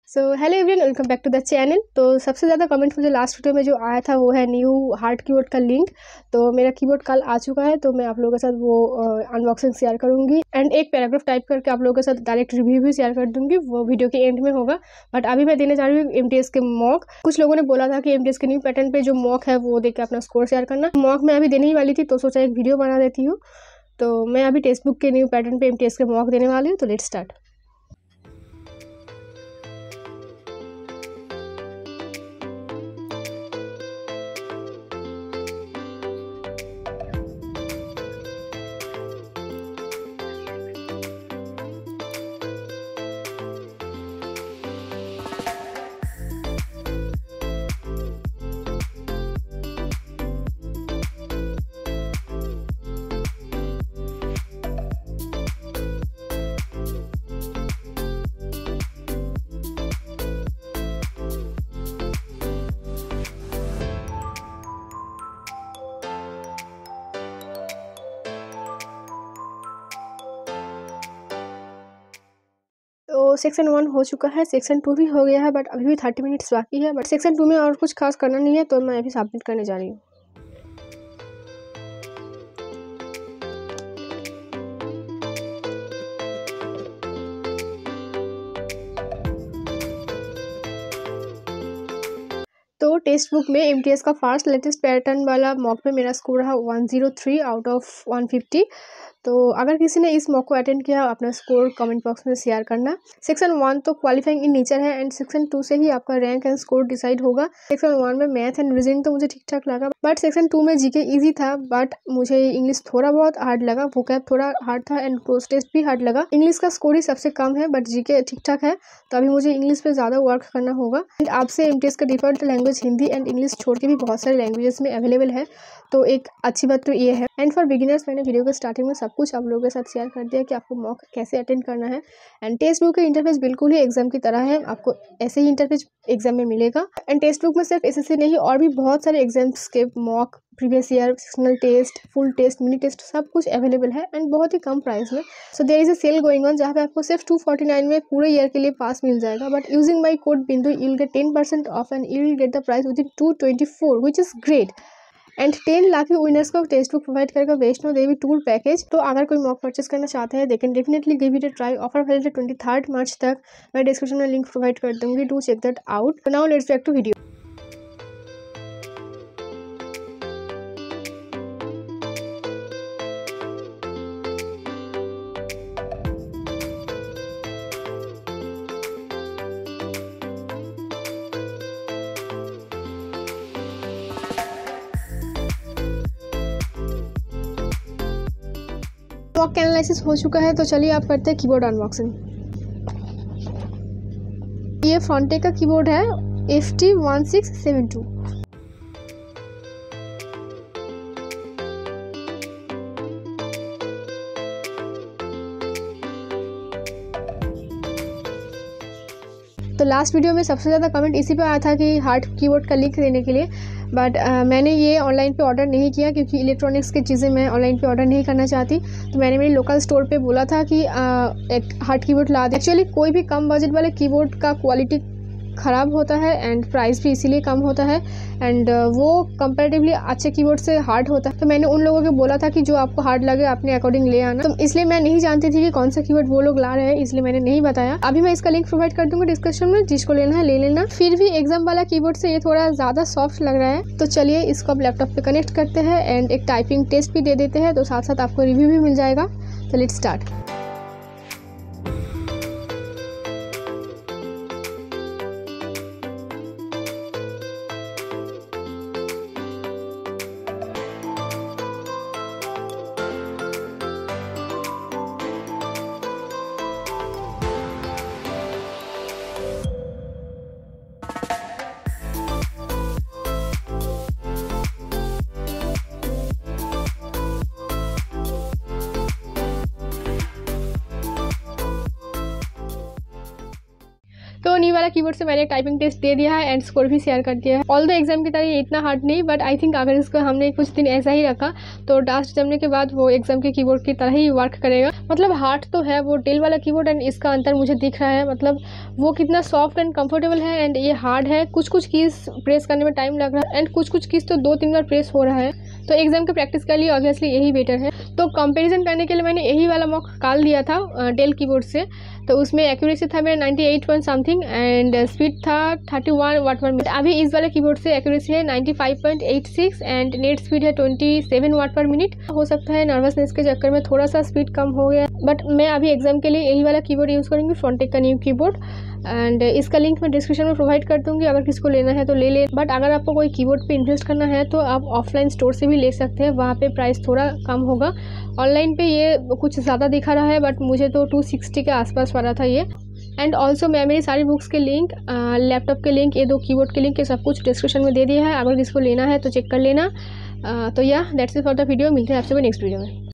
So hello everyone, welcome back to the channel. तो सबसे ज़्यादा कमेंट मुझे लास्ट वीडियो में जो आया था वो है न्यू हार्ड कीबोर्ड का लिंक। तो मेरा कीबोर्ड कल आ चुका है, तो मैं आप लोगों के साथ वो अनबॉक्सिंग शेयर करूंगी एंड एक पैराग्राफ टाइप करके आप लोगों के साथ डायरेक्ट रिव्यू भी शेयर कर दूंगी। वो वीडियो के एंड में होगा, बट अभी मैं देने जा रही हूँ एमटीएस के मॉक। कुछ लोगों ने बोला था कि एमटीएस के न्यू पैटर्न पे जो मॉक है वो देख के अपना स्कोर शेयर करना। मॉक मैं अभी देने ही वाली थी, तो सोचा एक वीडियो बना देती हूँ। तो मैं अभी टेक्स्ट बुक के न्यू पैटर्न पे एमटीएस के मॉक देने वाली हूँ। तो लेट्स स्टार्ट। तो सेक्शन 1 हो चुका है, सेक्शन 2 भी हो गया है, बट अभी भी 30 मिनट्स बाकी है। बट सेक्शन 2 में और कुछ खास करना नहीं है, तो मैं अभी सबमिट करने जा रही हूँ। तो टेक्स्ट बुक में एमटीएस का फर्स्ट लेटेस्ट पैटर्न वाला मॉक पे मेरा स्कोर रहा 103 आउट ऑफ 150। तो अगर किसी ने इस मॉक को अटेंड किया, अपना स्कोर कमेंट बॉक्स में शेयर करना। सेक्शन 1 तो क्वालिफाइंग इन नेचर है एंड सेक्शन 2 से ही आपका रैंक एंड स्कोर डिसाइड होगा। सेक्शन 1 में मैथ एंड रीजनिंग तो मुझे ठीक ठाक लगा, बट सेक्शन 2 में जीके इजी था, बट मुझे इंग्लिश थोड़ा बहुत हार्ड लगा। वोकैब थोड़ा हार्ड था एंड क्लोज टेस्ट भी हार्ड लगा। इंग्लिश का स्कोर ही सबसे कम है, बट जीके ठीक ठाक है, तो अभी मुझे इंग्लिश पे ज़्यादा वर्क करना होगा। एंड आपसे एमटीएस का default language Hindi and English छोड़ के भी बहुत सारे लैंग्वेजेस में अवेलेबल है, तो एक अच्छी बात तो ये है। एंड फॉर बिगिनर्स मैंने वीडियो के स्टार्टिंग में सब कुछ आप लोगों के साथ शेयर कर दिया कि आपको मॉक कैसे अटेंड करना है। एंड टेक्स्ट बुक का इंटरफेस बिल्कुल ही एग्जाम की तरह है, आपको ऐसे ही इंटरफेस एग्जाम में मिलेगा। एंड टेक्स्ट बुक में सिर्फ एसएससी नहीं, और भी बहुत सारे एग्जाम्स के mock, previous year, sectional test, full test, mini test सब कुछ अवेलेबल है एंड बहुत ही कम प्राइस में। So there is a sale going on, जहाँ पे आपको सिर्फ 249 में पूरे ईयर के लिए पास मिल जाएगा। बट यूजिंग माई कोड बिंदु you will get 10% of and you will get the price with in 224, which is great. And 10 lakh winners को टेक्स्ट बुक प्रोवाइड करेगा वैष्णो देवी टूर पैकेज। तो अगर कोई मॉक परचेस करना चाहते हैं, they can definitely give it a try. Offer valid 23 March तक। मैं डिस्क्रिप्शन में लिंक प्रोवाइड कर दूंगी, do check that out. Now let's back to video. Mock analysis हो चुका है, तो चलिए आप करते हैं कीबोर्ड अनबॉक्सिंग। ये फ्रंटेक का कीबोर्ड है, FT1672। तो लास्ट वीडियो में सबसे ज़्यादा कमेंट इसी पे आया था कि हार्ड कीबोर्ड का लिंक देने के लिए, बट मैंने ये ऑनलाइन पे ऑर्डर नहीं किया, क्योंकि इलेक्ट्रॉनिक्स की चीज़ें मैं ऑनलाइन पे ऑर्डर नहीं करना चाहती। तो मैंने मेरी लोकल स्टोर पे बोला था कि एक हार्ड कीबोर्ड ला दे। एक्चुअली कोई भी कम बजट वाले कीबोर्ड का क्वालिटी ख़राब होता है एंड प्राइस भी इसीलिए कम होता है, एंड वो कंपैरेटिवली अच्छे कीबोर्ड से हार्ड होता है। तो मैंने उन लोगों को बोला था कि जो आपको हार्ड लगे अपने अकॉर्डिंग ले आना। तो इसलिए मैं नहीं जानती थी कि कौन सा कीबोर्ड वो लोग ला रहे हैं, इसलिए मैंने नहीं बताया। अभी मैं इसका लिंक प्रोवाइड कर दूंगी डिस्क्रिप्शन में, जिसको लेना है ले लेना। फिर भी एग्जाम वाला कीबोर्ड से ये थोड़ा ज़्यादा सॉफ्ट लग रहा है। तो चलिए इसको अब लैपटॉप पे कनेक्ट करते हैं एंड एक टाइपिंग टेस्ट भी दे देते हैं, तो साथ साथ आपको रिव्यू भी मिल जाएगा। तो लेट्स स्टार्ट। वाला कीबोर्ड से मैंने टाइपिंग टेस्ट दे दिया है एंड स्कोर भी शेयर कर दिया है। ऑल्दो एग्जाम की तरह ये इतना हार्ड नहीं, बट आई थिंक अगर इसको हमने कुछ दिन ऐसा ही रखा तो टास्क जमने के बाद वो एग्जाम के कीबोर्ड की तरह ही वर्क करेगा। मतलब हार्ड तो है वो डेल वाला कीबोर्ड एंड इसका अंतर मुझे दिख रहा है, मतलब वो कितना सॉफ्ट एंड कंफर्टेबल है एंड ये हार्ड है। कुछ कुछ कीज प्रेस करने में टाइम लग रहा है एंड कुछ कुछ कीज तो 2-3 बार प्रेस हो रहा है। तो एग्जाम के प्रैक्टिस के लिए ऑब्वियसली यही बेटर है। तो कंपैरिजन करने के लिए मैंने यही वाला मॉक निकाल दिया था डेल कीबोर्ड से। तो उसमें एक्यूरेसी था मेरा 98 पॉइंट समथिंग एंड स्पीड था 31 वाट पर मिनट। अभी इस वाले कीबोर्ड से एक्यूरेसी है 95.86 एंड नेट स्पीड है 27 वाट पर मिनट। हो सकता है नर्वसनेस के चक्कर में थोड़ा सा स्पीड कम हो गया, बट मैं अभी एग्जाम के लिए यही वाला कीबोर्ड यूज़ करूँगी, फ्रॉन्टेक का न्यू कीबोर्ड। एंड इसका लिंक मैं डिस्क्रिप्शन में प्रोवाइड कर दूँगी, अगर किसी को लेना है तो ले बट अगर आपको कोई कीबोर्ड पे इन्वेस्ट करना है तो आप ऑफलाइन स्टोर से भी ले सकते हैं, वहाँ पे प्राइस थोड़ा कम होगा। ऑनलाइन पे ये कुछ ज़्यादा दिखा रहा है, बट मुझे तो 260 के आसपास पड़ा था ये। एंड ऑल्सो मैं मेरी सारी बुक्स के लिंक, लैपटॉप के लिंक, ये 2 कीबोर्ड के लिंक, ये सब कुछ डिस्क्रिप्शन में दे दिया है, अगर किसी को लेना है तो चेक कर लेना। तो या that's it for the video. मिलते हैं आपसे नेक्स्ट वीडियो में।